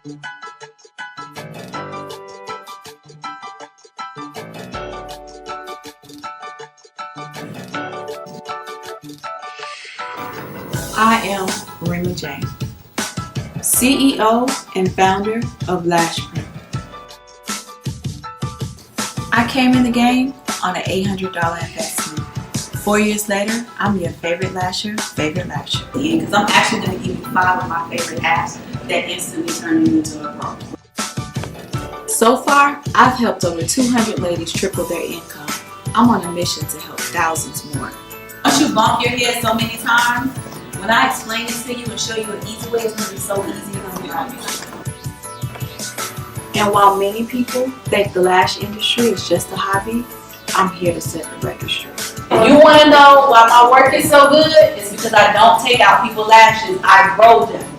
I am Remy Jane, CEO and founder of Lash Primp. I came in the game on an $800 investment. 4 years later, I'm your favorite lasher. Because I'm actually going to give you 5 of my favorite apps that instantly turn you into a pro. So far, I've helped over 200 ladies triple their income. I'm on a mission to help thousands more. Once you bump your head so many times, when I explain this to you and show you an easy way, it's going to be so easy. You're going to be like, And while many people think the lash industry is just a hobby, I'm here to set the record straight. if you want to know why my work is so good, it's because I don't take out people's lashes, I grow them.